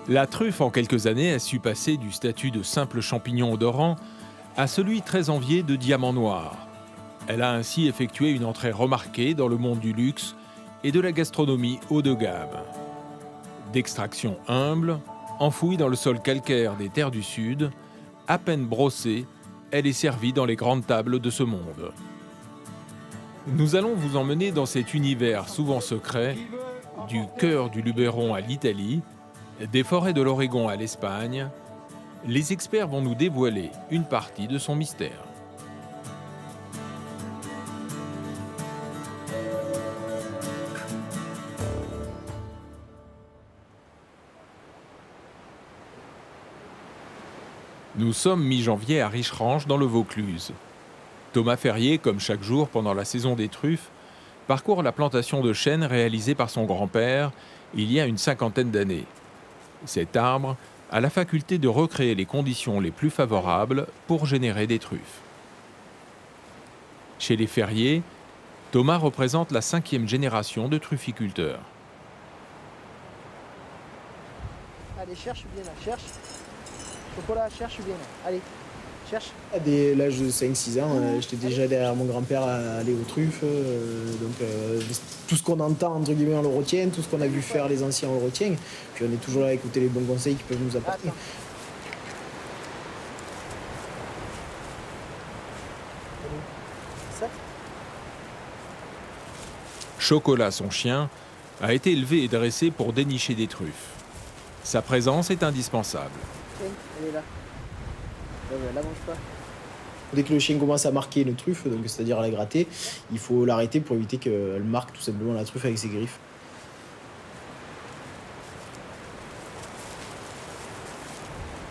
La truffe, en quelques années, a su passer du statut de simple champignon odorant à celui très envié de diamant noir. Elle a ainsi effectué une entrée remarquée dans le monde du luxe et de la gastronomie haut de gamme. D'extraction humble, enfouie dans le sol calcaire des terres du Sud, à peine brossée, elle est servie dans les grandes tables de ce monde. Nous allons vous emmener dans cet univers souvent secret, du cœur du Luberon à l'Italie, des forêts de l'Oregon à l'Espagne. Les experts vont nous dévoiler une partie de son mystère. Nous sommes mi-janvier à Richerange dans le Vaucluse. Thomas Ferrier, comme chaque jour pendant la saison des truffes, parcourt la plantation de chênes réalisée par son grand-père il y a une cinquantaine d'années. Cet arbre a la faculté de recréer les conditions les plus favorables pour générer des truffes. Chez les Ferrier, Thomas représente la 5e génération de trufficulteurs. Allez, cherche bien là, cherche. Chocolat, cherche bien là. Allez, cherche. Dès l'âge de 5-6 ans, j'étais déjà derrière mon grand-père à aller aux truffes. Tout ce qu'on entend, entre guillemets, on le retient. Tout ce qu'on a vu faire les anciens, on le retient. Puis on est toujours là à écouter les bons conseils qu'ils peuvent nous apporter. Attends. Ça. Chocolat, son chien, a été élevé et dressé pour dénicher des truffes. Sa présence est indispensable. Tiens, elle est là. Ouais, la mange pas. Dès que le chien commence à marquer une truffe, donc c'est-à-dire à la gratter, il faut l'arrêter pour éviter qu'elle marque tout simplement la truffe avec ses griffes.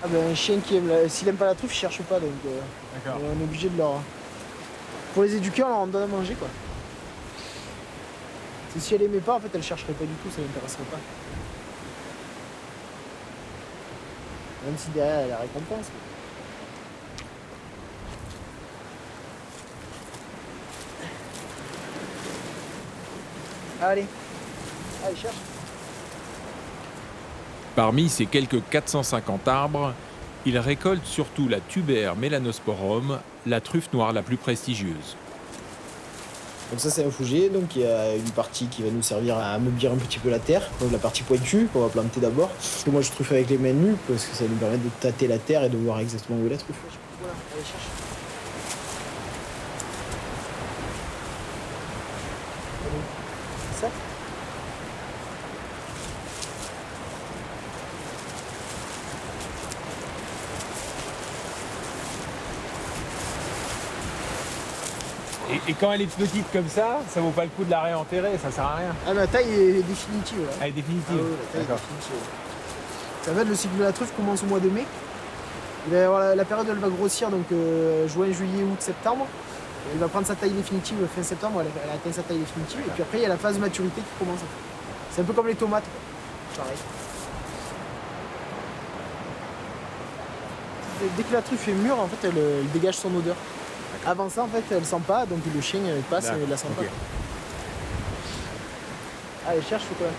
Ah ben un chien qui aime s'il aime pas la truffe, il cherche pas donc on est obligé de leur. Pour les éduquer, on leur en donne à manger quoi. Si elle aimait pas, en fait, elle chercherait pas du tout, ça l'intéresserait pas. Même si derrière elle a la récompense. Allez, allez cherche. Parmi ces quelques 450 arbres, il récolte surtout la Tuber melanosporum, la truffe noire la plus prestigieuse. Donc ça c'est un fougère, donc il y a une partie qui va nous servir à ameublir un petit peu la terre, donc la partie pointue qu'on va planter d'abord. Parce que moi je truffe avec les mains nues parce que ça nous permet de tâter la terre et de voir exactement où est la truffe. Voilà, allez cherche. Allez. Ça. Et quand elle est petite comme ça vaut pas le coup de la réenterrer, ça sert à rien. Ah mais la taille est définitive. Là. Elle est définitive. Ah ouais, la taille est définitive. Ça va être le cycle de la truffe commence au mois de mai. Il va y avoir la période où elle va grossir, donc juin, juillet, août, septembre. Elle va prendre sa taille définitive fin septembre, elle atteint sa taille définitive. Et puis après, il y a la phase de maturité qui commence. C'est un peu comme les tomates. Pareil. Dès que la truffe est mûre, en fait, elle dégage son odeur. Avant ça, en fait, elle sent pas, donc le chien il passe et il la sent pas. Allez, cherche chocolat.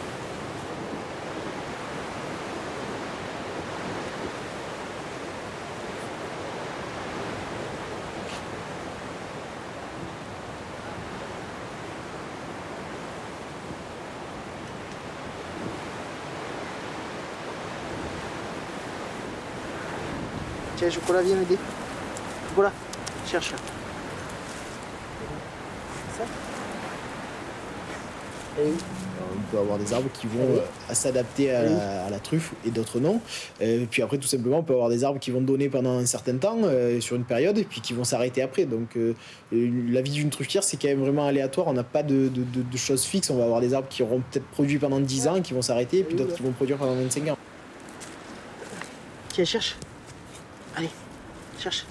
Tiens, chocolat, viens m'aider. Chocolat, cherche. Ça. Et oui. On peut avoir des arbres qui vont s'adapter à la truffe et d'autres non. Puis après, tout simplement, on peut avoir des arbres qui vont donner pendant un certain temps, sur une période, et puis qui vont s'arrêter après. Donc la vie d'une truffière, c'est quand même vraiment aléatoire. On n'a pas de choses fixes. On va avoir des arbres qui auront peut-être produit pendant 10 ans, qui vont s'arrêter, et puis d'autres qui vont produire pendant 25 ans. Tiens, cherche. Allez, cherche.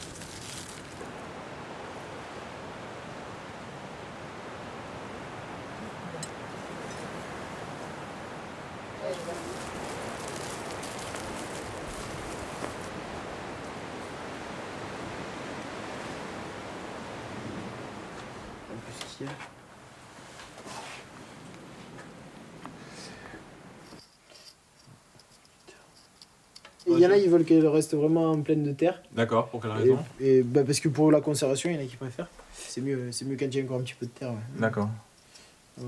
En plus, ici, là. Il y en a, ils veulent qu'elle reste vraiment en pleine de terre. D'accord, pour quelle raison? Parce que pour la conservation, il y en a qui préfèrent. C'est mieux quand il y a encore un petit peu de terre. Ouais. D'accord. Ouais.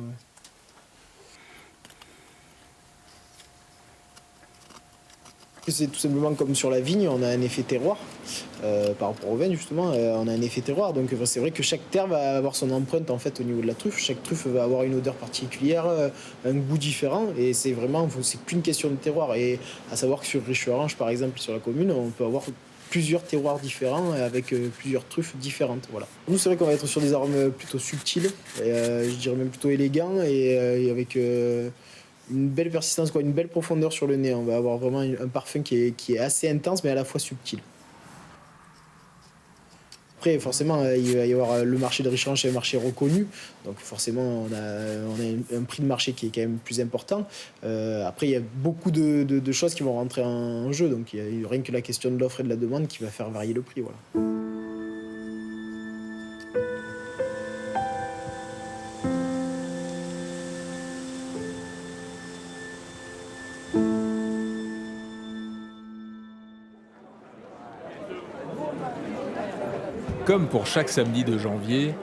C'est tout simplement comme sur la vigne, on a un effet terroir. Par rapport au vin, justement, on a un effet terroir. Donc c'est vrai que chaque terre va avoir son empreinte en fait, au niveau de la truffe. Chaque truffe va avoir une odeur particulière, un goût différent. Et c'est qu'une question de terroir. Et à savoir que sur Riche-Orange, par exemple, sur la commune, on peut avoir plusieurs terroirs différents avec plusieurs truffes différentes. Voilà. Nous, c'est vrai qu'on va être sur des arômes plutôt subtils, je dirais même plutôt élégants et avec une belle persistance, une belle profondeur sur le nez. On va avoir vraiment un parfum qui est assez intense mais à la fois subtil. Après, forcément, il va y avoir le marché de Riche-Orange, c'est un marché reconnu. Donc forcément, on a un prix de marché qui est quand même plus important. Après, il y a beaucoup de choses qui vont rentrer en jeu. Donc il y a rien que la question de l'offre et de la demande qui va faire varier le prix. Voilà. Comme pour chaque samedi de janvier,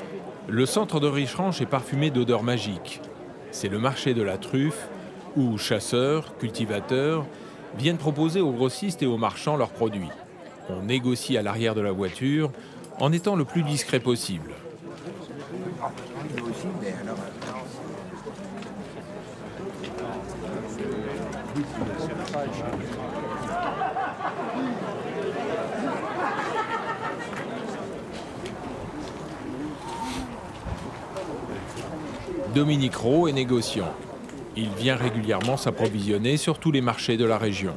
le centre de Riche-Orange est parfumé d'odeurs magiques. C'est le marché de la truffe, où chasseurs, cultivateurs viennent proposer aux grossistes et aux marchands leurs produits. On négocie à l'arrière de la voiture en étant le plus discret possible. Dominique Rowe est négociant. Il vient régulièrement s'approvisionner sur tous les marchés de la région.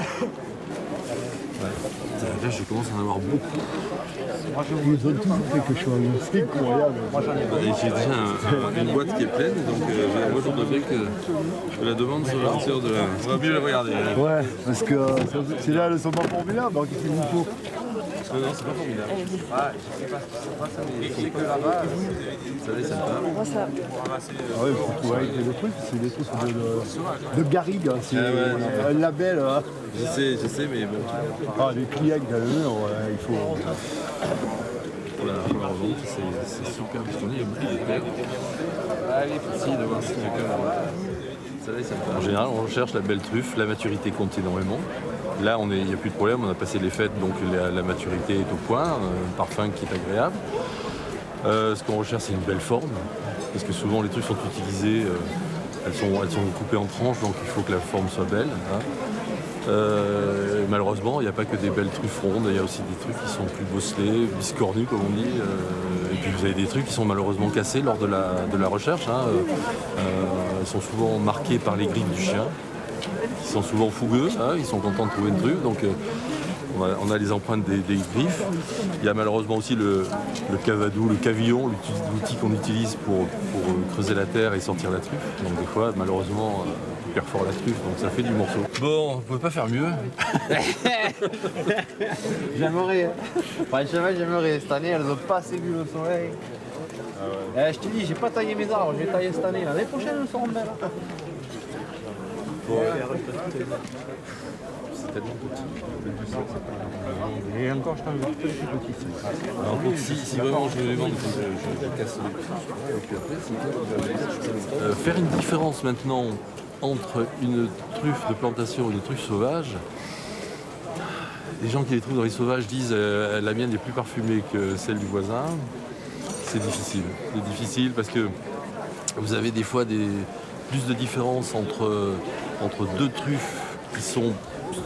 Là, je commence à en avoir beaucoup. Ils ont tous quelque chose, c'est incroyable. J'ai déjà une boîte qui est pleine, donc moi je voudrais bien que la demande soit à la hauteur de la... On va mieux la regarder. Ouais, parce que c'est là, elles sont pas formidables, donc il vous faut. Non, c'est pas formidable. C'est que là-bas, ça laisse un peu. Ah ouais, surtout avec les trucs, c'est des trucs de garrigue, c'est un label. Je sais, mais bon. Ah, les clients dans le mur, il faut. Pour la revente, c'est super bistonné, il y a beaucoup de terre. Essayez de voir si ça laisse un peu. En général, on recherche la belle truffe, la maturité compte énormément. Là, il n'y a plus de problème, on a passé les fêtes, donc la maturité est au point, un parfum qui est agréable. Ce qu'on recherche, c'est une belle forme, parce que souvent les truffes sont utilisées, elles sont coupées en tranches, donc il faut que la forme soit belle. Hein. Malheureusement, il n'y a pas que des belles truffes rondes, il y a aussi des trucs qui sont plus bosselés, biscornus comme on dit. Et puis vous avez des trucs qui sont malheureusement cassés lors de la recherche. Hein. Ils sont souvent marqués par les griffes du chien. Ils sont souvent fougueux, hein, ils sont contents de trouver une truffe, donc on a les empreintes des griffes. Il y a malheureusement aussi le cavadou, le cavillon, l'outil qu'on utilise pour creuser la terre et sortir la truffe. Donc des fois, malheureusement, on perfore la truffe, donc ça fait du morceau. Bon, on ne peut pas faire mieux. J'aimerais. Franchement, j'aimerais. Cette année, elles n'ont pas assez vu le soleil. Ah ouais. Je te dis, j'ai pas taillé mes arbres, je vais tailler cette année. L'année prochaine, elles seront belles. C'est tellement petit. Et encore, je t'en veux petit. Alors, donc, si vraiment je veux les vendre, je casse les petits. Et puis après, faire une différence maintenant entre une truffe de plantation et une truffe sauvage. Les gens qui les trouvent dans les sauvages disent la mienne est plus parfumée que celle du voisin. C'est difficile. C'est difficile parce que vous avez des fois plus de différence entre deux truffes qui sont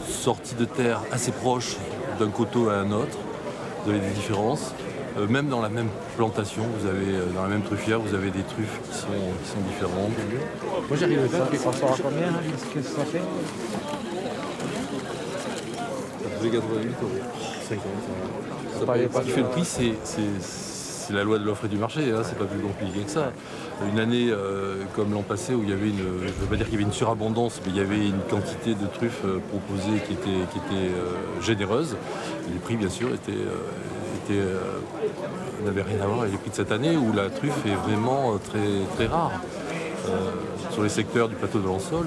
sorties de terre assez proches d'un coteau à un autre. Vous avez des différences. Même dans la même plantation, dans la même truffière, vous avez des truffes qui sont différentes. Moi j'arrive à ça. Ça sera combien là? Qu'est-ce que ça fait? Ça faisait 88 €. 50. Ce qui fait le prix, c'est la loi de l'offre et du marché, hein, c'est pas plus compliqué que ça. Une année comme l'an passé où il y avait je ne veux pas dire qu'il y avait une surabondance, mais il y avait une quantité de truffes proposées qui était généreuse. Et les prix, bien sûr, n'avaient rien à voir avec les prix de cette année où la truffe est vraiment très, très rare. Sur les secteurs du plateau de Lansol,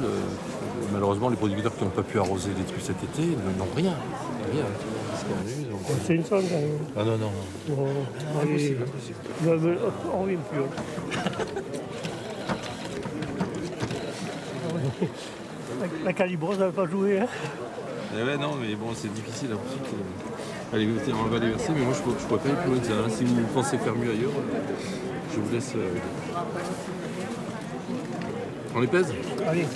Malheureusement, les producteurs qui n'ont pas pu arroser les trucs cet été n'ont rien. Rien. C'est une sonde. Ah non. Allez, on revient plus. La calibre, ça va pas jouer. Hein. Eh ouais, non, mais bon, c'est difficile. Ensuite, allez, on va les verser, mais moi, je ne pourrais pas aller plus loin que ça. Hein. Si vous pensez faire mieux ailleurs, je vous laisse. On les pèse? Allez.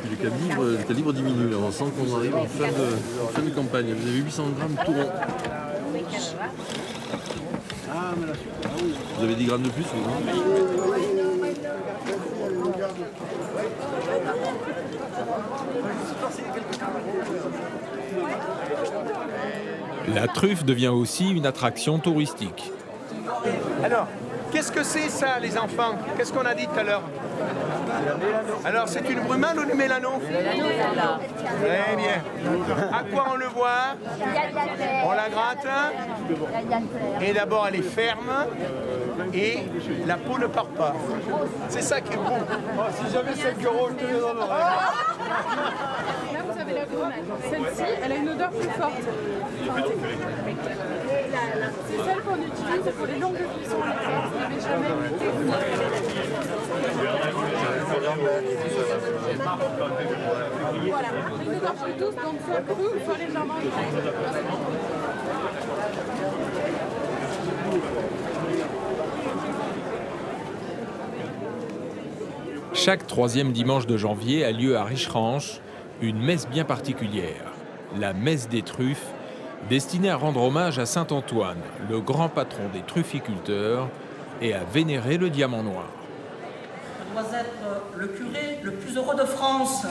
Le calibre diminue. On sent qu'on arrive en fin de campagne. Vous avez 800 grammes tout rond. Vous avez 10 grammes de plus ou non? La truffe devient aussi une attraction touristique. Alors, qu'est-ce que c'est ça, les enfants? Qu'est-ce qu'on a dit tout à l'heure? Alors, c'est une brumale ou du mélano? Très bien. À quoi on le voit? On la gratte. Et d'abord, elle est ferme. Et la peau ne part pas. C'est ça qui est bon. Si j'avais 5 euros, je te les donnerais. Là, vous avez la brumale. Celle-ci, elle a une odeur plus forte. C'est celle qu'on utilise pour les longues cuissons. Vous n'avez jamais goûté. Voilà, une odeur plus douce, donc soit crue ou soit légèrement grasse. Chaque troisième dimanche de janvier a lieu à Richeranche une messe bien particulière, la messe des truffes, destinée à rendre hommage à saint Antoine, le grand patron des trufficulteurs, et à vénérer le diamant noir. Je dois être le curé le plus heureux de France.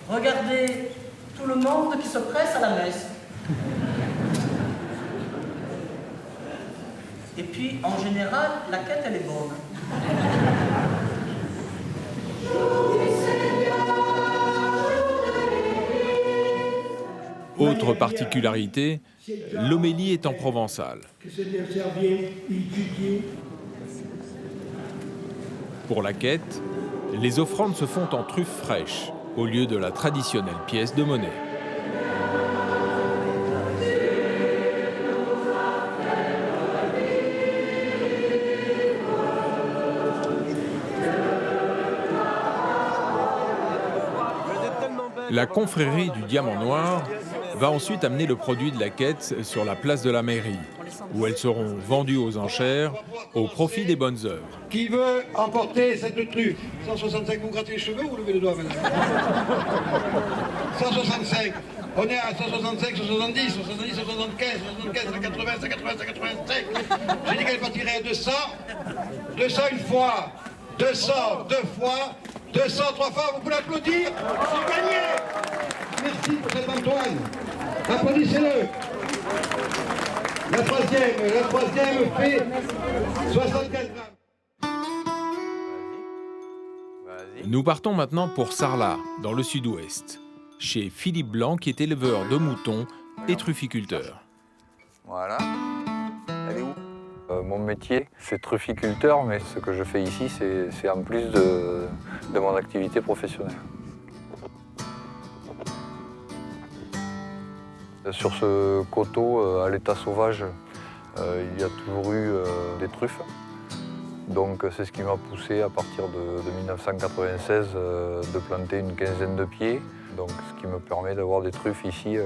Regardez tout le monde qui se presse à la messe. Et puis, en général, la quête, elle est bonne. Autre particularité, l'homélie est en provençal. Pour la quête, les offrandes se font en truffes fraîches, au lieu de la traditionnelle pièce de monnaie. La confrérie du Diamant Noir va ensuite amener le produit de la quête sur la place de la mairie, où elles seront vendues aux enchères au profit des bonnes œuvres. Qui veut emporter cette truffe? 165, vous grattez les cheveux ou vous levez le doigt maintenant? 165. On est à 165, 170, 170, 175, 175, 180, 180, 185. J'ai dit qu'elle partirait à 200. 200 une fois. 200 deux fois. 200 trois fois. Vous pouvez l'applaudir. C'est gagné. Merci pour cet Antoine. Applaudissez-le. La troisième fait 64 grammes. Nous partons maintenant pour Sarlat, dans le sud-ouest, chez Philippe Blanc, qui est éleveur de moutons et trufficulteur. Voilà. Elle est où? Mon métier, c'est trufficulteur, mais ce que je fais ici, c'est en plus de mon activité professionnelle. Sur ce coteau, à l'état sauvage, il y a toujours eu des truffes. Donc c'est ce qui m'a poussé à partir de 1996 de planter une quinzaine de pieds. Donc ce qui me permet d'avoir des truffes ici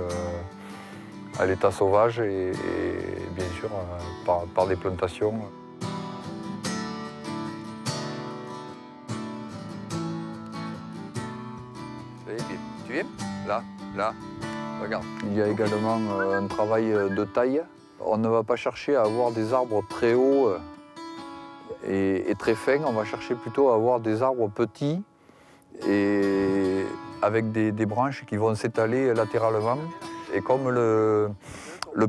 à l'état sauvage et bien sûr par des plantations. Tu viens? Là, regarde. Il y a également un travail de taille. On ne va pas chercher à avoir des arbres très hauts et très fins. On va chercher plutôt à avoir des arbres petits et avec des branches qui vont s'étaler latéralement. Et comme le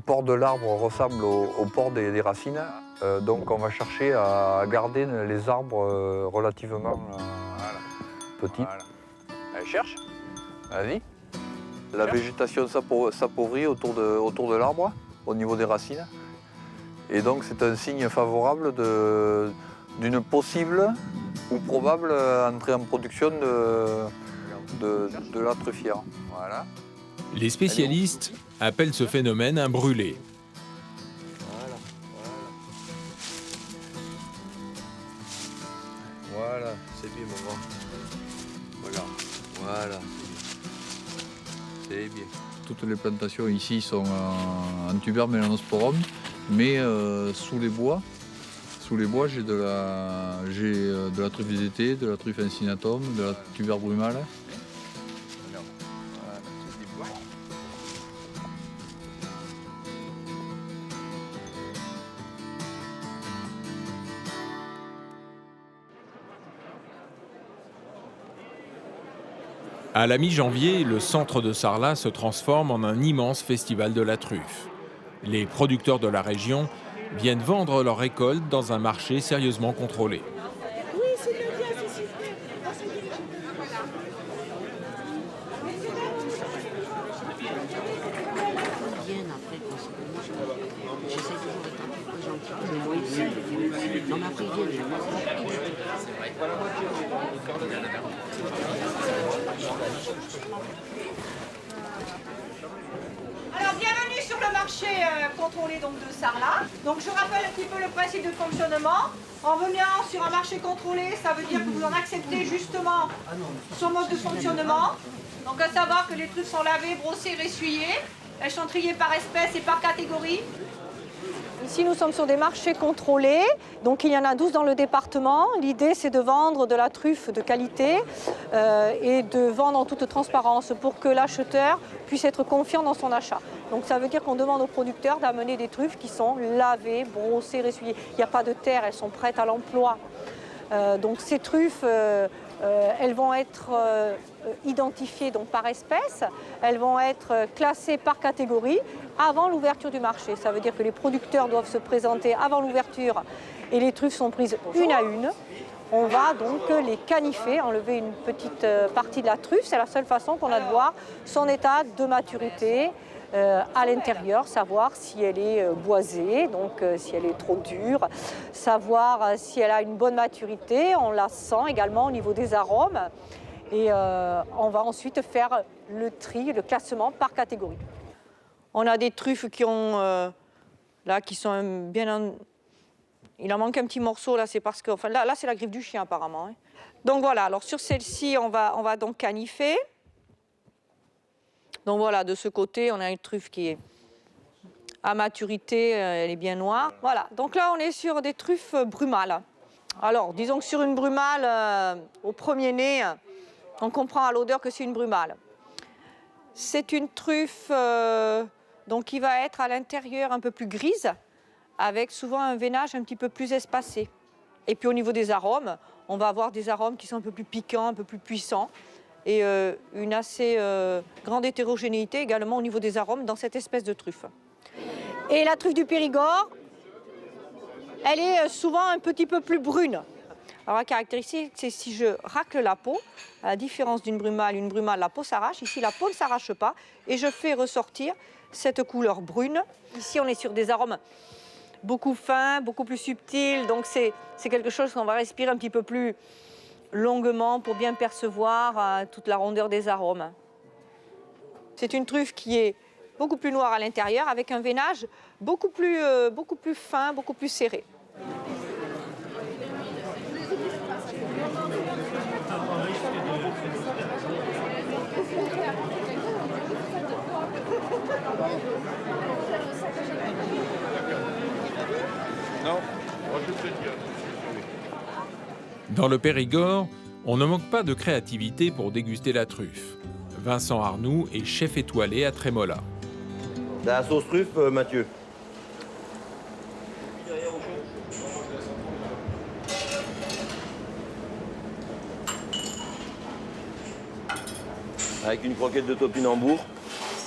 port de l'arbre ressemble au port des racines, donc on va chercher à garder les arbres relativement petits. Voilà. Allez, cherche. Vas-y. La végétation s'appauvrit autour de l'arbre, au niveau des racines. Et donc c'est un signe favorable d'une possible ou probable entrée en production de la truffière. Voilà. Les spécialistes appellent ce phénomène un brûlé. Voilà, c'est bien, mon grand. Regarde, voilà. C'est bien. Toutes les plantations ici sont en tuber mélanosporum, mais sous les bois, j'ai de la truffe d'été, de la truffe incinatum, de la tuber brumale. À la mi-janvier, le centre de Sarlat se transforme en un immense festival de la truffe. Les producteurs de la région viennent vendre leur récolte dans un marché sérieusement contrôlé. Oui, c'est bien, c'est Alors, bienvenue sur le marché contrôlé donc, de Sarlat. Donc, je rappelle un petit peu le principe de fonctionnement. En venant sur un marché contrôlé, ça veut dire que vous en acceptez justement son mode de fonctionnement. Donc, à savoir que les truffes sont lavées, brossées, ressuyées. Elles sont triées par espèce et par catégorie. Ici, nous sommes sur des marchés contrôlés, donc il y en a 12 dans le département. L'idée, c'est de vendre de la truffe de qualité et de vendre en toute transparence pour que l'acheteur puisse être confiant dans son achat. Donc ça veut dire qu'on demande aux producteurs d'amener des truffes qui sont lavées, brossées, ressuyées. Il n'y a pas de terre, elles sont prêtes à l'emploi. Donc ces truffes, elles vont être identifiées donc, par espèce, elles vont être classées par catégorie avant l'ouverture du marché. Ça veut dire que les producteurs doivent se présenter avant l'ouverture et les truffes sont prises une à une. On va donc les canifer, enlever une petite partie de la truffe. C'est la seule façon qu'on a de voir son état de maturité à l'intérieur, savoir si elle est boisée, donc si elle est trop dure, savoir si elle a une bonne maturité. On la sent également au niveau des arômes. Et on va ensuite faire le tri, le classement par catégorie. On a des truffes qui ont là qui sont bien. Il en manque un petit morceau là, c'est parce que enfin là c'est la griffe du chien apparemment. Hein. Donc voilà. Alors sur celle-ci, on va donc canifer. Donc voilà, de ce côté, on a une truffe qui est à maturité, elle est bien noire. Voilà. Donc là, on est sur des truffes brumales. Alors, disons que sur une brumale, au premier nez, on comprend à l'odeur que c'est une brumale. C'est une truffe donc, qui va être à l'intérieur un peu plus grise, avec souvent un veinage un petit peu plus espacé. Et puis au niveau des arômes, on va avoir des arômes qui sont un peu plus piquants, un peu plus puissants, et une assez grande hétérogénéité également au niveau des arômes dans cette espèce de truffe. Et la truffe du Périgord, elle est souvent un petit peu plus brune. Alors la caractéristique, c'est si je racle la peau, à la différence d'une brumale, la peau s'arrache. Ici, la peau ne s'arrache pas et je fais ressortir cette couleur brune. Ici, on est sur des arômes beaucoup fins, beaucoup plus subtils. Donc c'est quelque chose qu'on va respirer un petit peu plus longuement pour bien percevoir toute la rondeur des arômes. C'est une truffe qui est beaucoup plus noire à l'intérieur avec un veinage beaucoup plus fin, beaucoup plus serré. Dans le Périgord, on ne manque pas de créativité pour déguster la truffe. Vincent Arnoux est chef étoilé à Trémola. La sauce truffe, Mathieu. Avec une croquette de topinambour,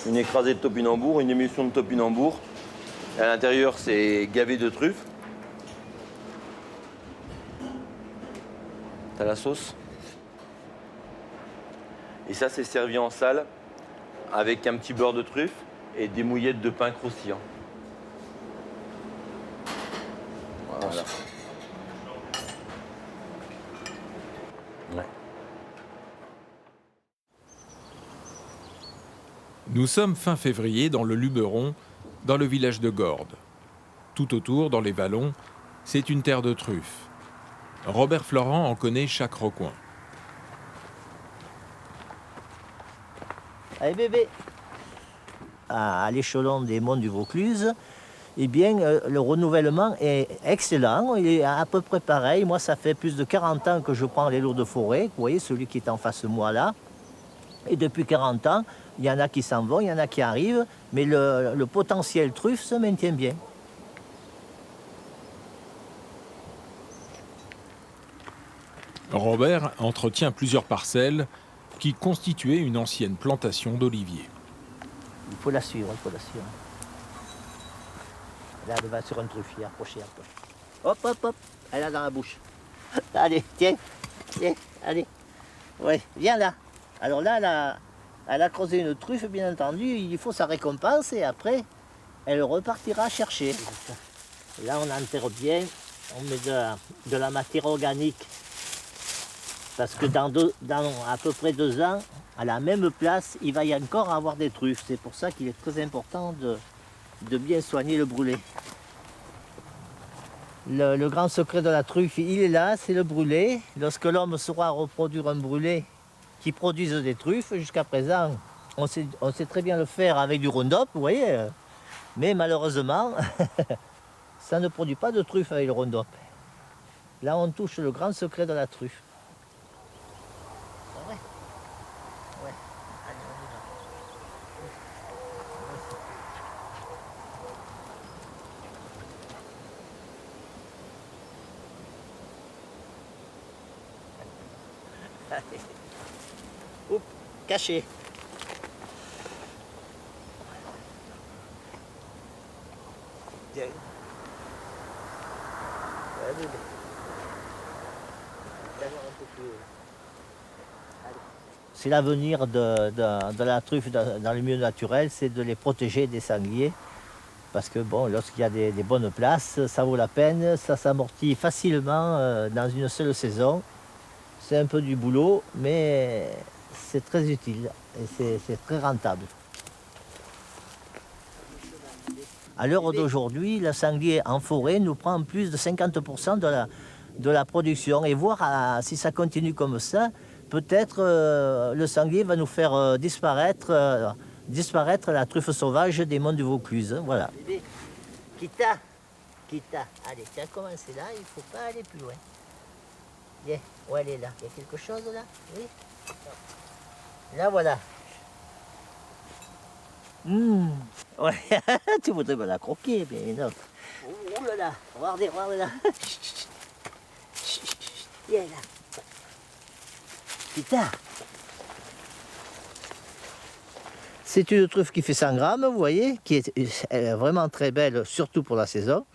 une écrasée de topinambour, une émulsion de topinambour. À l'intérieur, c'est gavé de truffes. T'as la sauce. Et ça, c'est servi en salle avec un petit beurre de truffe et des mouillettes de pain croustillant. Nous sommes fin février dans le Luberon, dans le village de Gordes. Tout autour, dans les vallons, c'est une terre de truffes. Robert Florent en connaît chaque recoin. Allez bébé. À l'échelon des monts du Vaucluse, eh bien, le renouvellement est excellent, il est à peu près pareil. Moi, ça fait plus de 40 ans que je prends les lots de forêt, vous voyez, celui qui est en face de moi là. Et depuis 40 ans, il y en a qui s'en vont, il y en a qui arrivent, mais le potentiel truffe se maintient bien. Robert entretient plusieurs parcelles qui constituaient une ancienne plantation d'oliviers. Il faut la suivre, il faut la suivre. Là, elle va sur un truffier, approchez un peu. Hop, hop, hop, elle a dans la bouche. Allez, tiens, allez. Ouais, viens là. Alors là, elle a creusé une truffe, bien entendu, il faut sa récompense et après, elle repartira chercher. Là, on enterre bien, on met de la matière organique. Parce que dans à peu près 2 ans, à la même place, il va y encore avoir des truffes. C'est pour ça qu'il est très important de bien soigner le brûlé. Le grand secret de la truffe, il est là, c'est le brûlé. Lorsque l'homme saura reproduire un brûlé qui produise des truffes, jusqu'à présent, on sait très bien le faire avec du Roundup, vous voyez. Mais malheureusement, ça ne produit pas de truffe avec le Roundup. Là, on touche le grand secret de la truffe. Oups, caché. Tiens. Allez. C'est l'avenir de la truffe dans le milieu naturel, c'est de les protéger des sangliers. Parce que bon, lorsqu'il y a des bonnes places, ça vaut la peine, ça s'amortit facilement dans une seule saison. C'est un peu du boulot, mais c'est très utile et c'est très rentable. À l'heure d'aujourd'hui, le sanglier en forêt nous prend plus de 50% de la production. Et voir si ça continue comme ça, peut-être le sanglier va nous faire disparaître la truffe sauvage des monts du Vaucluse. Voilà. Kita, allez, tu as commencé là, il ne faut pas aller plus loin. Viens, où elle est là? Il y a quelque chose là? Oui. Là voilà. Ouais, tu voudrais me la croquer, mais non. Ouh là là, regardez là. Viens là. Putain. C'est une truffe qui fait 100 grammes, vous voyez, elle est vraiment très belle, surtout pour la saison.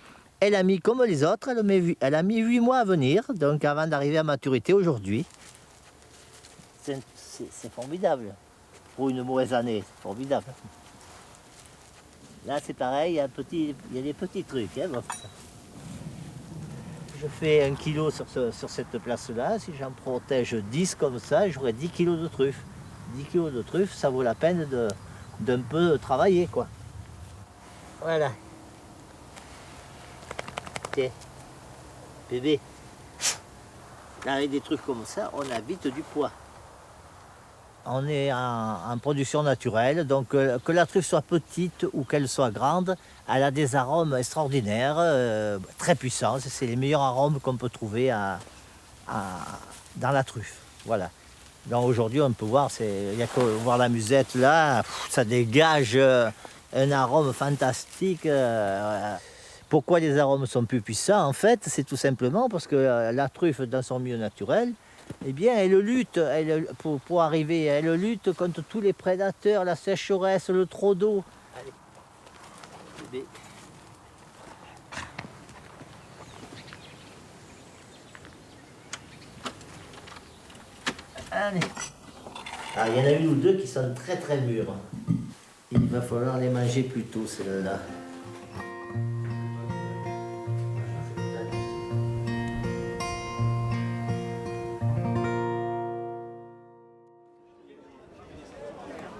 Elle a mis, comme les autres, elle a mis 8 mois à venir, donc avant d'arriver à maturité aujourd'hui. C'est formidable. Pour une mauvaise année, c'est formidable. Là, c'est pareil, il y a des petits trucs. Hein, bon. Je fais 1 kilo sur cette place-là. Si j'en protège 10 comme ça, j'aurai 10 kilos de truffes. 10 kilos de truffes, ça vaut la peine d'un peu travailler, quoi. Voilà. Tiens, bébé, là, avec des trucs comme ça, on a vite du poids. On est en production naturelle, donc que la truffe soit petite ou qu'elle soit grande, elle a des arômes extraordinaires, très puissants. C'est les meilleurs arômes qu'on peut trouver dans la truffe. Voilà. Donc aujourd'hui, on peut voir, il y a que voir la musette là, ça dégage un arôme fantastique. Pourquoi les arômes sont plus puissants? En fait, c'est tout simplement parce que la truffe, dans son milieu naturel, eh bien, elle lutte, pour arriver, elle lutte contre tous les prédateurs, la sécheresse, le trop d'eau. Allez, bébé. Allez. Ah, il y en a une ou deux qui sont très très mûres. Il va falloir les manger plus tôt, celles-là.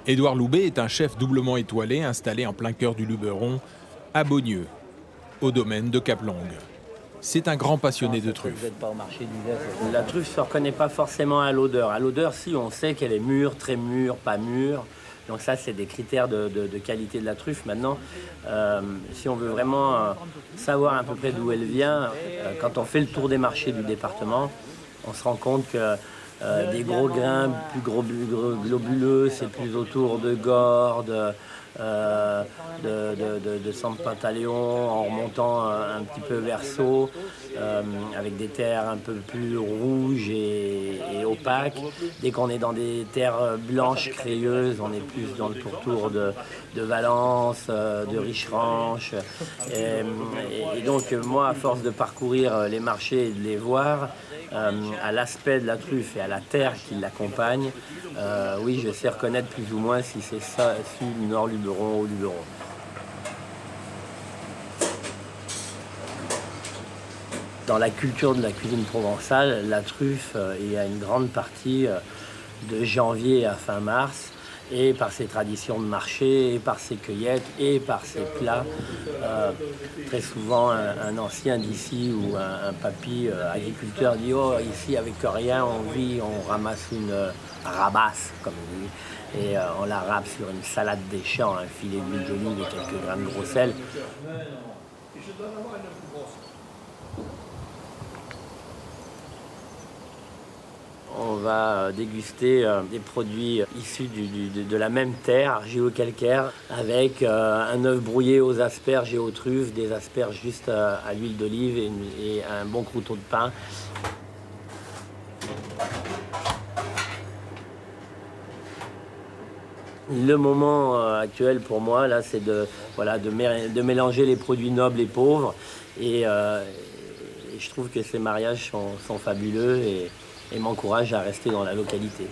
Édouard Loubet est un chef doublement étoilé installé en plein cœur du Luberon, à Beaugneux, au domaine de Cap-Longue. C'est un grand passionné de truffes. La truffe ne se reconnaît pas forcément à l'odeur. À l'odeur, si, on sait qu'elle est mûre, très mûre, pas mûre. Donc ça, c'est des critères de qualité de la truffe. Maintenant, si on veut vraiment savoir à peu près d'où elle vient, quand on fait le tour des marchés du département, on se rend compte que des gros grains plus globuleux, c'est plus autour de Gordes, de Saint-Pantaléon, en remontant un petit peu vers Sceaux, avec des terres un peu plus rouges et opaques. Dès qu'on est dans des terres blanches, crayeuses, on est plus dans le pourtour de Valence, de Richeranche. Et donc, moi, à force de parcourir les marchés et de les voir, à l'aspect de la truffe et à la terre qui l'accompagne, oui, je sais reconnaître plus ou moins si c'est ça, Sud, Nord, Luberon ou Luberon. Dans la culture de la cuisine provençale, la truffe, il y a une grande partie de janvier à fin mars, et par ses traditions de marché, et par ses cueillettes, et par ses plats. Très souvent, un ancien d'ici ou un papy agriculteur dit « Oh, ici, avec rien, on vit, on ramasse une rabasse, comme on dit, et on la râpe sur une salade des champs, un filet d'huile d'olive et quelques grammes de gros sel. » On va déguster des produits issus de la même terre, argilo-calcaire, avec un œuf brouillé aux asperges et aux truffes, des asperges juste à l'huile d'olive et un bon croûteau de pain. Le moment actuel pour moi, là, c'est de mélanger les produits nobles et pauvres. Et je trouve que ces mariages sont fabuleux et m'encourage à rester dans la localité.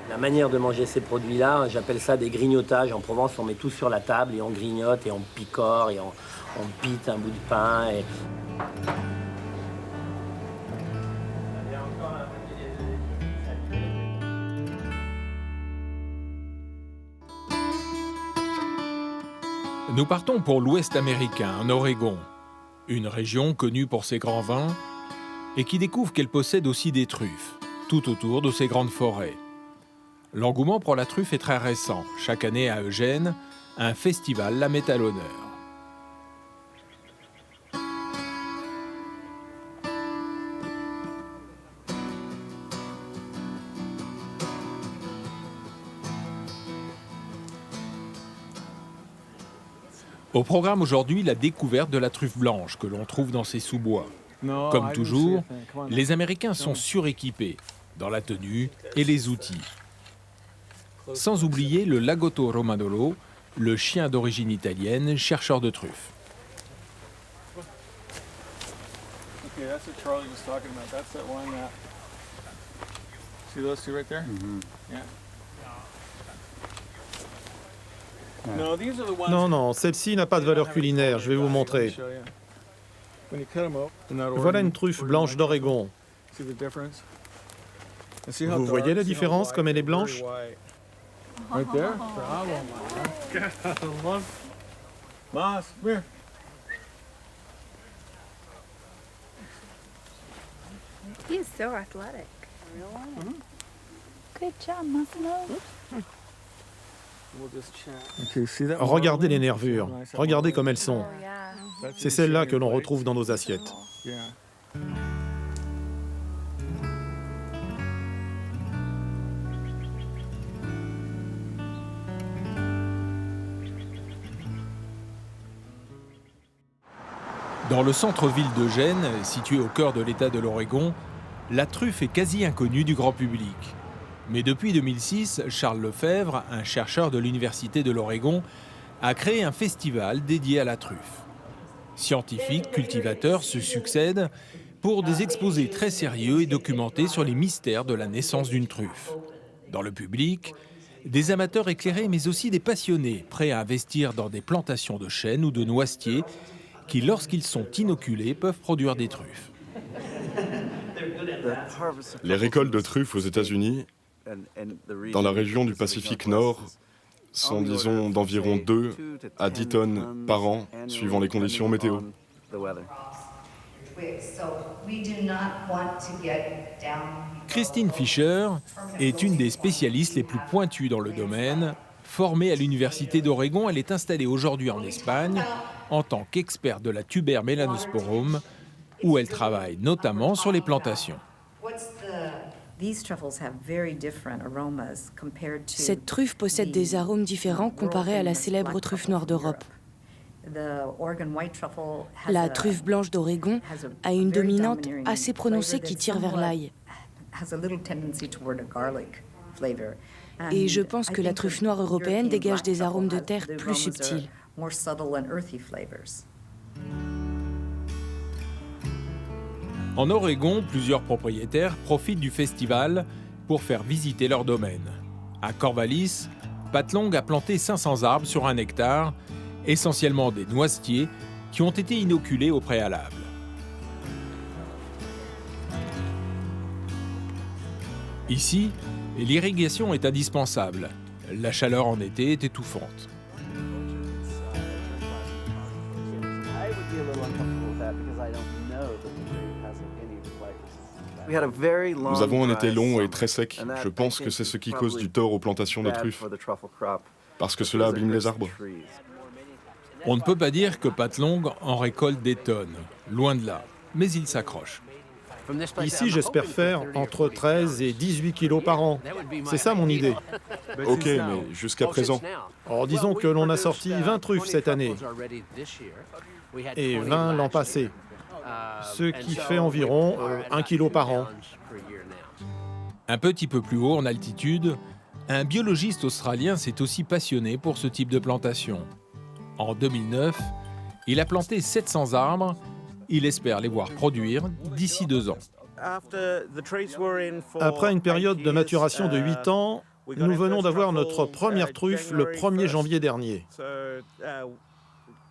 La manière de manger ces produits-là, j'appelle ça des grignotages. En Provence, on met tout sur la table et on grignote et on picore et on pite un bout de pain. Nous partons pour l'Ouest américain, en Oregon, une région connue pour ses grands vins et qui découvre qu'elle possède aussi des truffes, tout autour de ses grandes forêts. L'engouement pour la truffe est très récent. Chaque année à Eugène, un festival la met à l'honneur. Au programme aujourd'hui, la découverte de la truffe blanche que l'on trouve dans ces sous-bois. Comme toujours, les Américains sont suréquipés dans la tenue et les outils. Sans oublier le Lagotto Romagnolo, le chien d'origine italienne, chercheur de truffes. Okay, that's what Charlie was talking about. That's that one that... See those two right there? Yeah. Non, non, celle-ci n'a pas de valeur culinaire, je vais vous montrer. Voilà une truffe blanche d'Oregon. Vous voyez la différence comme elle est blanche? Right there? Moss, come here. He is so athletic. Good job, Massimo. Regardez les nervures, regardez comme elles sont. C'est celles-là que l'on retrouve dans nos assiettes. Dans le centre-ville de Gênes, situé au cœur de l'État de l'Oregon, la truffe est quasi inconnue du grand public. Mais depuis 2006, Charles Lefebvre, un chercheur de l'Université de l'Oregon, a créé un festival dédié à la truffe. Scientifiques, cultivateurs se succèdent pour des exposés très sérieux et documentés sur les mystères de la naissance d'une truffe. Dans le public, des amateurs éclairés mais aussi des passionnés, prêts à investir dans des plantations de chênes ou de noisetiers qui, lorsqu'ils sont inoculés, peuvent produire des truffes. Les récoltes de truffes aux États-Unis, dans la région du Pacifique Nord, sont, disons, d'environ 2 à 10 tonnes par an, suivant les conditions météo. Christine Fischer est une des spécialistes les plus pointues dans le domaine. Formée à l'Université d'Oregon, elle est installée aujourd'hui en Espagne en tant qu'experte de la Tuber melanosporum, où elle travaille notamment sur les plantations. Cette truffe possède des arômes différents comparés à la célèbre truffe noire d'Europe. La truffe blanche d'Oregon a une dominante assez prononcée qui tire vers l'ail. Et je pense que la truffe noire européenne dégage des arômes de terre plus subtils. En Oregon, plusieurs propriétaires profitent du festival pour faire visiter leur domaine. À Corvallis, Pat Long a planté 500 arbres sur 1 hectare, essentiellement des noisetiers qui ont été inoculés au préalable. Ici, l'irrigation est indispensable. La chaleur en été est étouffante. Nous avons un été long et très sec. Je pense que c'est ce qui cause du tort aux plantations de truffes, parce que cela abîme les arbres. On ne peut pas dire que Pat Long en récolte des tonnes, loin de là, mais il s'accroche. Ici, j'espère faire entre 13 et 18 kilos par an. C'est ça mon idée. Ok, mais jusqu'à présent. Alors, disons que l'on a sorti 20 truffes cette année et 20 l'an passé, ce qui fait environ 1 kilo par an. Un petit peu plus haut en altitude, un biologiste australien s'est aussi passionné pour ce type de plantation. En 2009, il a planté 700 arbres. Il espère les voir produire d'ici 2 ans. Après une période de maturation de 8 ans, nous venons d'avoir notre première truffe le 1er janvier dernier.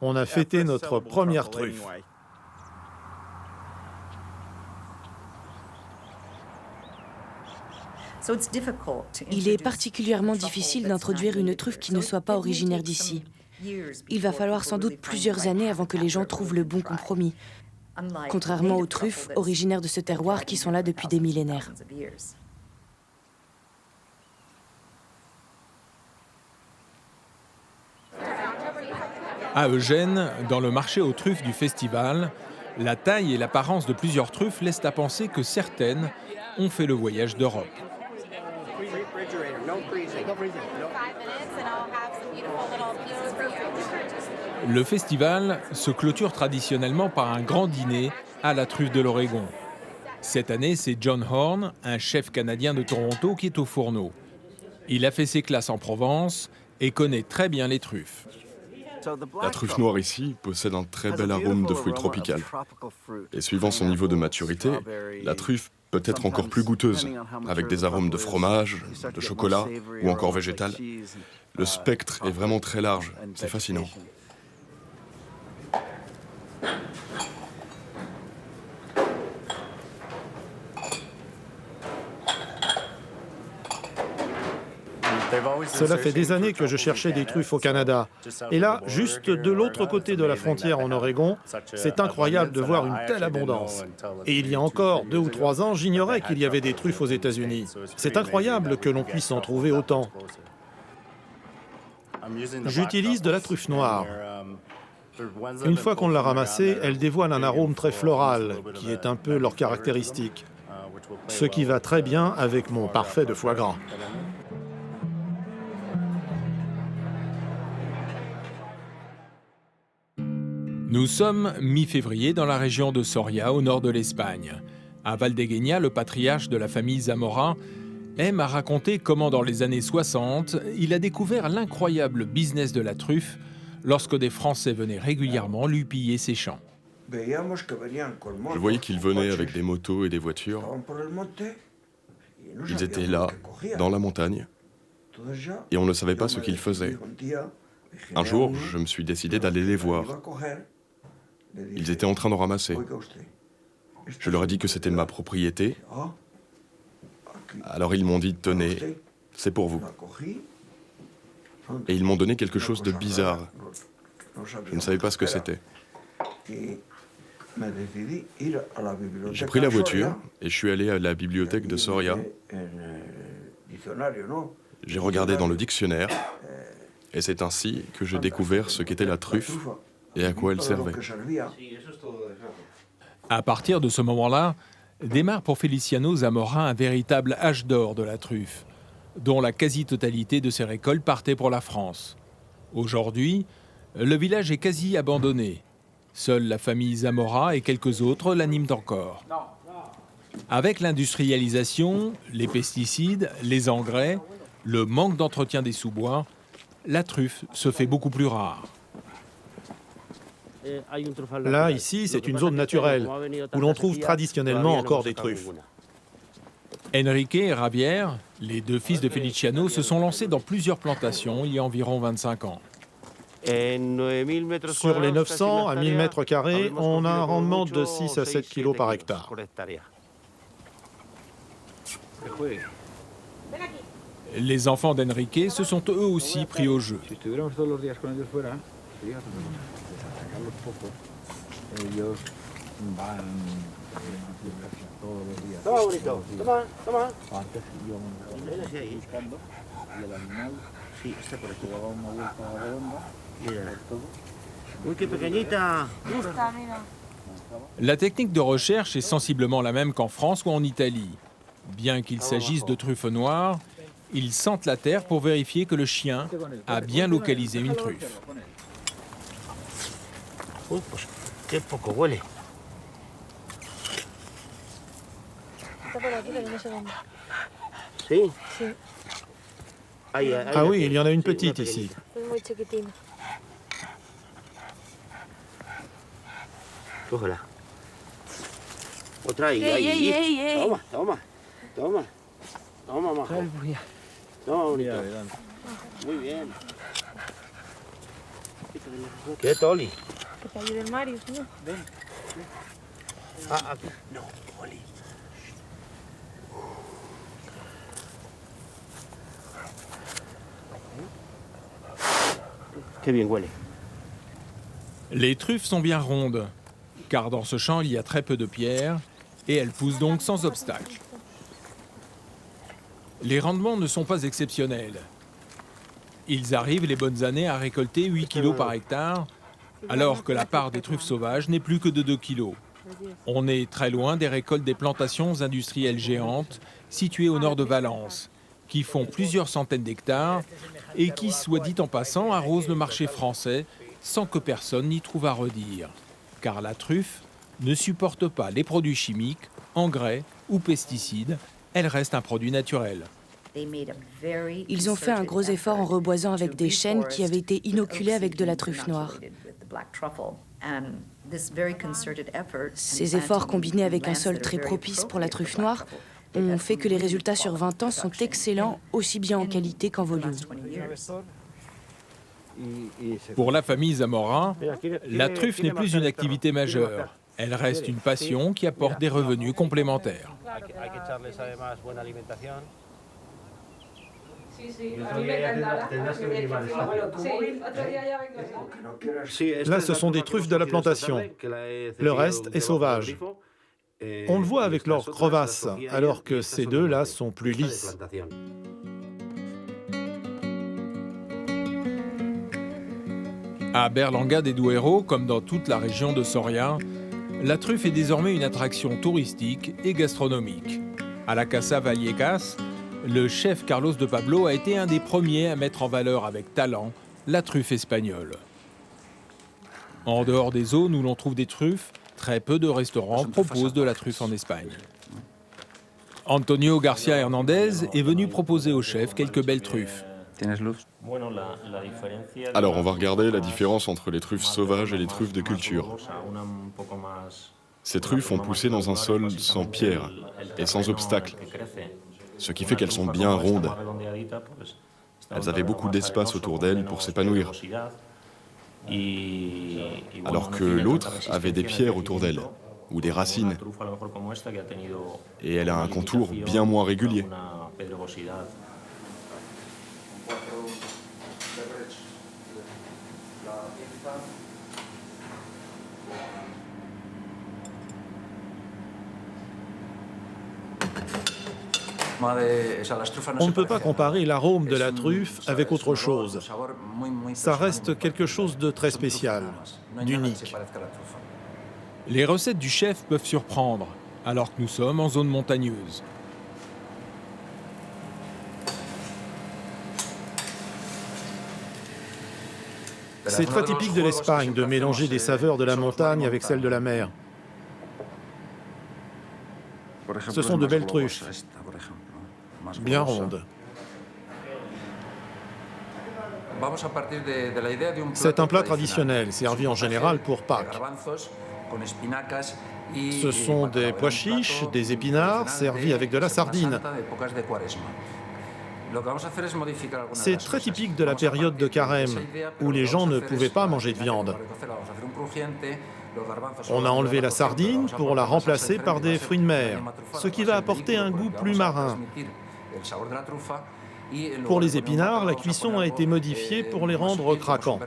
On a fêté notre première truffe. Il est particulièrement difficile d'introduire une truffe qui ne soit pas originaire d'ici. Il va falloir sans doute plusieurs années avant que les gens trouvent le bon compromis, contrairement aux truffes originaires de ce terroir qui sont là depuis des millénaires. À Eugène, dans le marché aux truffes du festival, la taille et l'apparence de plusieurs truffes laissent à penser que certaines ont fait le voyage d'Europe. Le festival se clôture traditionnellement par un grand dîner à la truffe de l'Oregon. Cette année, c'est John Horn, un chef canadien de Toronto, qui est au fourneau. Il a fait ses classes en Provence et connaît très bien les truffes. La truffe noire ici possède un très bel arôme de fruits tropicaux. Et suivant son niveau de maturité, la truffe peut être encore plus goûteuse, avec des arômes de fromage, de chocolat ou encore végétal. Le spectre est vraiment très large, c'est fascinant. Cela fait des années que je cherchais des truffes au Canada. Et là, juste de l'autre côté de la frontière en Oregon, c'est incroyable de voir une telle abondance. Et il y a encore 2 ou 3 ans, j'ignorais qu'il y avait des truffes aux États-Unis. C'est incroyable que l'on puisse en trouver autant. J'utilise de la truffe noire. Une fois qu'on l'a ramassée, elle dévoile un arôme très floral, qui est un peu leur caractéristique. Ce qui va très bien avec mon parfait de foie gras. Nous sommes mi-février dans la région de Soria, au nord de l'Espagne. À Valdegueña, le patriarche de la famille Zamora aime à raconter comment dans les années 60, il a découvert l'incroyable business de la truffe lorsque des Français venaient régulièrement lui piller ses champs. Je voyais qu'ils venaient avec des motos et des voitures. Ils étaient là, dans la montagne, et on ne savait pas ce qu'ils faisaient. Un jour, je me suis décidé d'aller les voir. Ils étaient en train de ramasser. Je leur ai dit que c'était ma propriété. Alors ils m'ont dit, tenez, c'est pour vous. Et ils m'ont donné quelque chose de bizarre. Je ne savais pas ce que c'était. J'ai pris la voiture et je suis allé à la bibliothèque de Soria. J'ai regardé dans le dictionnaire et c'est ainsi que j'ai découvert ce qu'était la truffe et à quoi elle servait. À partir de ce moment-là, démarre pour Feliciano Zamora un véritable âge d'or de la truffe, dont la quasi-totalité de ses récoltes partait pour la France. Aujourd'hui, le village est quasi abandonné. Seule la famille Zamora et quelques autres l'animent encore. Avec l'industrialisation, les pesticides, les engrais, le manque d'entretien des sous-bois, la truffe se fait beaucoup plus rare. Là, ici, c'est une zone naturelle, où l'on trouve traditionnellement encore des truffes. Enrique et Javier, les 2 fils de Feliciano, se sont lancés dans plusieurs plantations il y a environ 25 ans. Sur les 900 à 1000 mètres carrés, on a un rendement de 6 à 7 kilos par hectare. Les enfants d'Enrique se sont eux aussi pris au jeu. La technique de recherche est sensiblement la même qu'en France ou en Italie. Bien qu'il s'agisse de truffes noires, ils sentent la terre pour vérifier que le chien a bien localisé une truffe. Ah oui, il y en a une petite ici. Quieto, Oli. Que te ayude el Marius, ¿no? Ven. Aquí. No, Oli. Qué bien huele. Les truffes sont bien rondes, car dans ce champ, il y a très peu de pierres, et elles poussent donc sans obstacle. Les rendements ne sont pas exceptionnels. Ils arrivent les bonnes années à récolter 8 kilos par hectare, alors que la part des truffes sauvages n'est plus que de 2 kilos. On est très loin des récoltes des plantations industrielles géantes situées au nord de Valence, qui font plusieurs centaines d'hectares et qui, soit dit en passant, arrosent le marché français sans que personne n'y trouve à redire. Car la truffe ne supporte pas les produits chimiques, engrais ou pesticides, elle reste un produit naturel. Ils ont fait un gros effort en reboisant avec des chênes qui avaient été inoculés avec de la truffe noire. Ces efforts combinés avec un sol très propice pour la truffe noire ont fait que les résultats sur 20 ans sont excellents, aussi bien en qualité qu'en volume. Pour la famille Zamora, la truffe n'est plus une activité majeure. Elle reste une passion qui apporte des revenus complémentaires. Là, ce sont des truffes de la plantation. Le reste est sauvage. On le voit avec leurs crevasses, alors que ces deux-là sont plus lisses. À Berlanga de Duero, comme dans toute la région de Soria, la truffe est désormais une attraction touristique et gastronomique. À la Casa Vallecas, le chef Carlos de Pablo a été un des premiers à mettre en valeur avec talent la truffe espagnole. En dehors des zones où l'on trouve des truffes, très peu de restaurants proposent de la truffe en Espagne. Antonio Garcia Hernandez est venu proposer au chef quelques belles truffes. Alors, on va regarder la différence entre les truffes sauvages et les truffes de culture. Ces truffes ont poussé dans un sol sans pierre et sans obstacles, ce qui fait qu'elles sont bien rondes. Elles avaient beaucoup d'espace autour d'elles pour s'épanouir, alors que l'autre avait des pierres autour d'elle, ou des racines, et elle a un contour bien moins régulier. On ne peut pas comparer l'arôme de la truffe avec autre chose. Ça reste quelque chose de très spécial, d'unique. Les recettes du chef peuvent surprendre, alors que nous sommes en zone montagneuse. C'est très typique de l'Espagne de mélanger des saveurs de la montagne avec celles de la mer. Ce sont de belles truffes, bien rondes. C'est un plat traditionnel, servi en général pour Pâques. Ce sont des pois chiches, des épinards, servis avec de la sardine. C'est très typique de la période de Carême, où les gens ne pouvaient pas manger de viande. On a enlevé la sardine pour la remplacer par des fruits de mer, ce qui va apporter un goût plus marin. Pour les épinards, la cuisson a été modifiée pour les rendre craquants.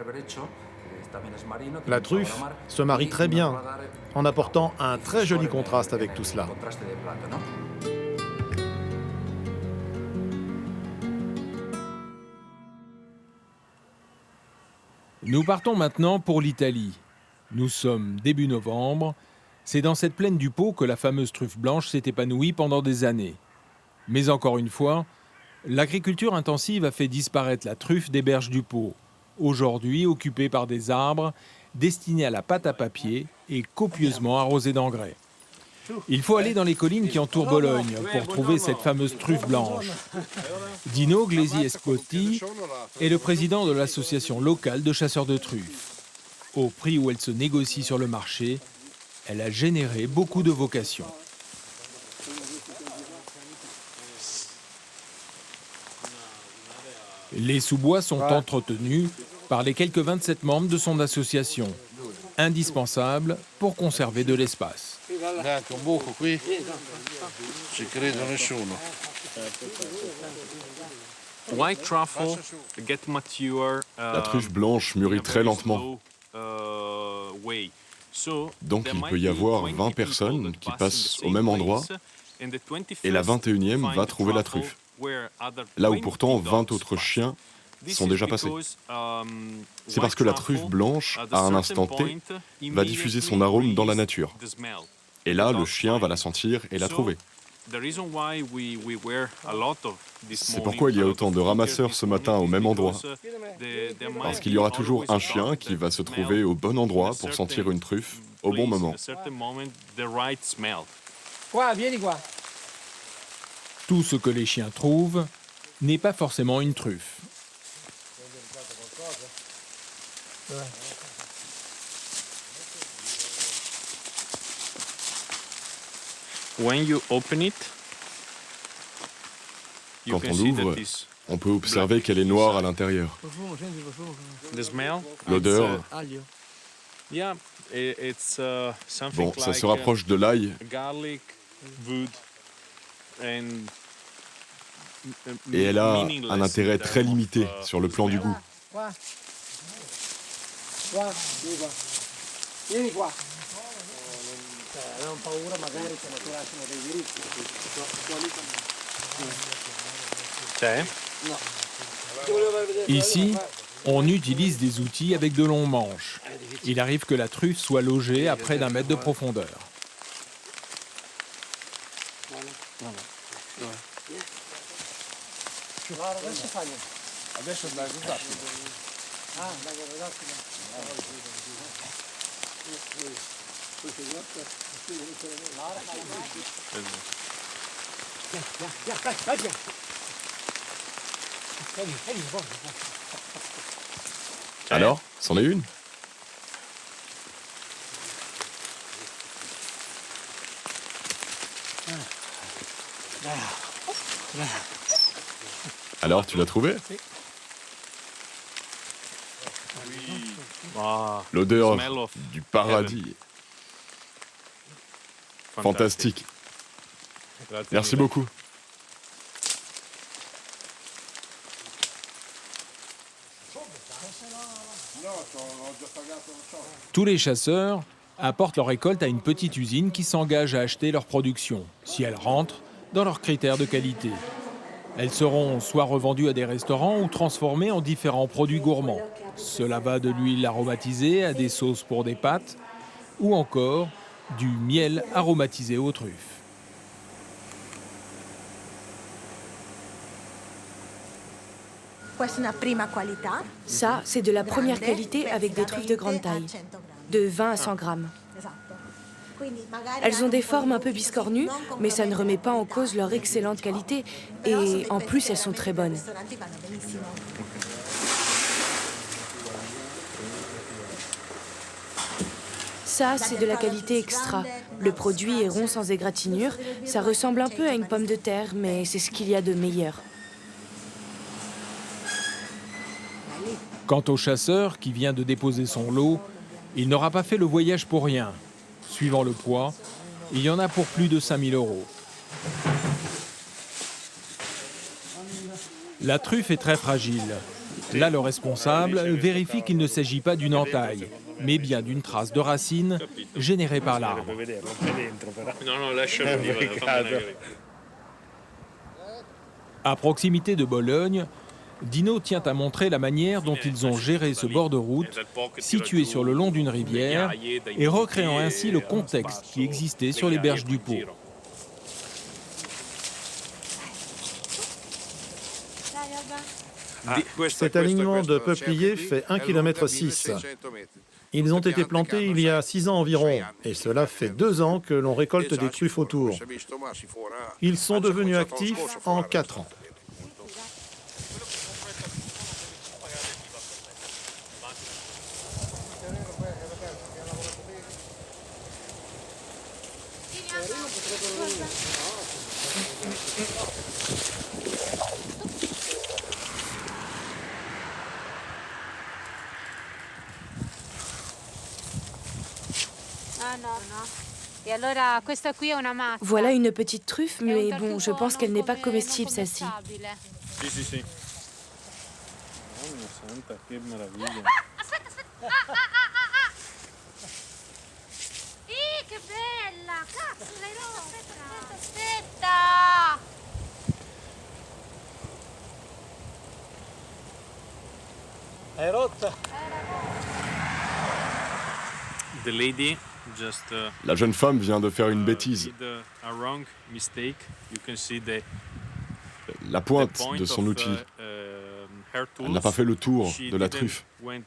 La truffe se marie très bien, en apportant un très joli contraste avec tout cela. Nous partons maintenant pour l'Italie. Nous sommes début novembre. C'est dans cette plaine du Pô que la fameuse truffe blanche s'est épanouie pendant des années. Mais encore une fois, l'agriculture intensive a fait disparaître la truffe des berges du Pô, aujourd'hui occupée par des arbres destinés à la pâte à papier et copieusement arrosés d'engrais. Il faut aller dans les collines qui entourent Bologne pour trouver cette fameuse truffe blanche. Dino Glesi Espotti est le président de l'association locale de chasseurs de truffes. Au prix où elle se négocie sur le marché, elle a généré beaucoup de vocations. Les sous-bois sont entretenus par les quelques 27 membres de son association, indispensables pour conserver de l'espace. La truffe blanche mûrit très lentement. Donc il peut y avoir 20 personnes qui passent au même endroit et la 21e va trouver la truffe. Là où pourtant 20 autres chiens sont déjà passés. C'est parce que la truffe blanche, à un instant T, va diffuser son arôme dans la nature. Et là, le chien va la sentir et la trouver. C'est pourquoi il y a autant de ramasseurs ce matin au même endroit. Parce qu'il y aura toujours un chien qui va se trouver au bon endroit pour sentir une truffe au bon moment. Tout ce que les chiens trouvent n'est pas forcément une truffe. Quand on l'ouvre, on peut observer qu'elle est noire à l'intérieur. L'odeur, bon, ça se rapproche de l'ail. Et elle a un intérêt très limité sur le plan du goût. Qua. Qua, vieni qua. Vieni qua. Non paura magari che ti lasciano dei diritti. Ici, on utilise des outils avec de longs manches. Il arrive que la truffe soit logée à près d'1 mètre de profondeur. Alors, c'en est une? Alors, tu l'as trouvé? L'odeur du paradis. Fantastique. Merci beaucoup. Tous les chasseurs apportent leur récolte à une petite usine qui s'engage à acheter leur production, si elle rentre dans leurs critères de qualité. Elles seront soit revendues à des restaurants ou transformées en différents produits gourmands. Cela va de l'huile aromatisée à des sauces pour des pâtes ou encore du miel aromatisé aux truffes. Ça, c'est de la première qualité avec des truffes de grande taille, de 20 à 100 grammes. Elles ont des formes un peu biscornues, mais ça ne remet pas en cause leur excellente qualité et en plus, elles sont très bonnes. Ça, c'est de la qualité extra. Le produit est rond sans égratignure. Ça ressemble un peu à une pomme de terre, mais c'est ce qu'il y a de meilleur. Quant au chasseur qui vient de déposer son lot, il n'aura pas fait le voyage pour rien. Suivant le poids, il y en a pour plus de 5 000 €. La truffe est très fragile. Là, le responsable vérifie qu'il ne s'agit pas d'une entaille, mais bien d'une trace de racine générée par l'arbre. À proximité de Bologne, Dino tient à montrer la manière dont ils ont géré ce bord de route, situé sur le long d'une rivière, et recréant ainsi le contexte qui existait sur les berges du Pô. Cet alignement de peupliers fait 1,6 km. Ils ont été plantés il y a 6 ans environ, et cela fait 2 ans que l'on récolte des truffes autour. Ils sont devenus actifs en 4 ans. Voilà une petite truffe, mais bon, je pense qu'elle n'est pas comestible, celle-ci. Che bella! Cazzo, l'hai rotta! Aspetta! È rotta. The lady La jeune femme vient de faire une bêtise. La pointe de son outil. Elle n'a pas fait le tour de la truffe. Elle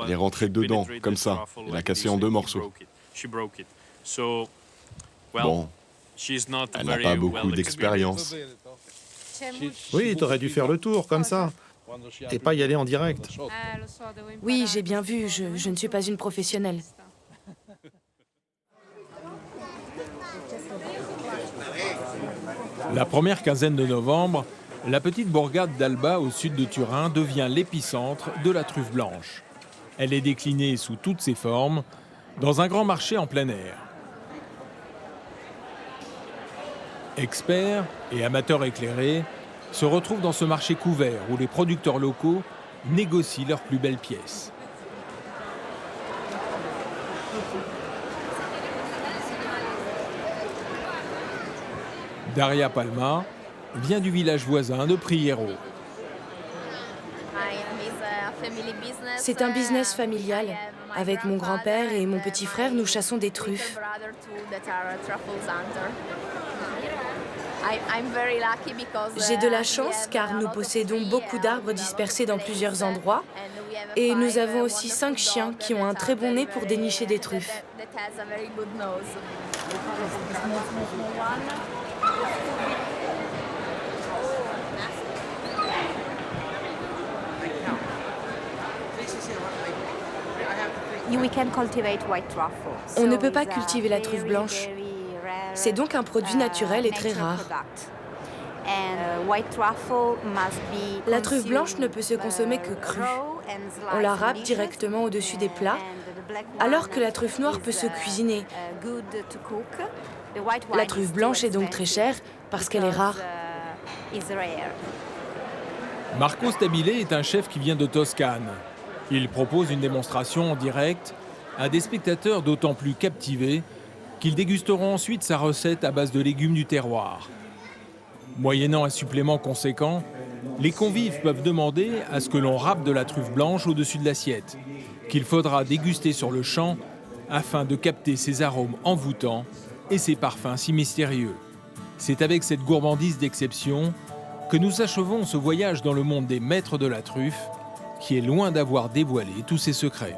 est rentrée dedans, comme ça. Elle l'a cassé en 2 morceaux. Bon, elle n'a pas beaucoup d'expérience. Oui, t'aurais dû faire le tour, comme ça. Et pas y aller en direct. Oui, j'ai bien vu, je ne suis pas une professionnelle. La première quinzaine de novembre, la petite bourgade d'Alba au sud de Turin devient l'épicentre de la truffe blanche. Elle est déclinée sous toutes ses formes dans un grand marché en plein air. Experts et amateurs éclairés se retrouvent dans ce marché couvert où les producteurs locaux négocient leurs plus belles pièces. Daria Palma vient du village voisin de Priero. C'est un business familial. Avec mon grand-père et mon petit frère, nous chassons des truffes. J'ai de la chance car nous possédons beaucoup d'arbres dispersés dans plusieurs endroits et nous avons aussi 5 chiens qui ont un très bon nez pour dénicher des truffes. On ne peut pas cultiver la truffe blanche. C'est donc un produit naturel et très rare. La truffe blanche ne peut se consommer que crue. On la râpe directement au-dessus des plats, alors que la truffe noire peut se cuisiner. La truffe blanche est donc très chère parce qu'elle est rare. Marco Stabile est un chef qui vient de Toscane. Il propose une démonstration en direct à des spectateurs d'autant plus captivés qu'ils dégusteront ensuite sa recette à base de légumes du terroir. Moyennant un supplément conséquent, les convives peuvent demander à ce que l'on râpe de la truffe blanche au-dessus de l'assiette, qu'il faudra déguster sur le champ afin de capter ses arômes envoûtants et ses parfums si mystérieux. C'est avec cette gourmandise d'exception que nous achevons ce voyage dans le monde des maîtres de la truffe, qui est loin d'avoir dévoilé tous ses secrets.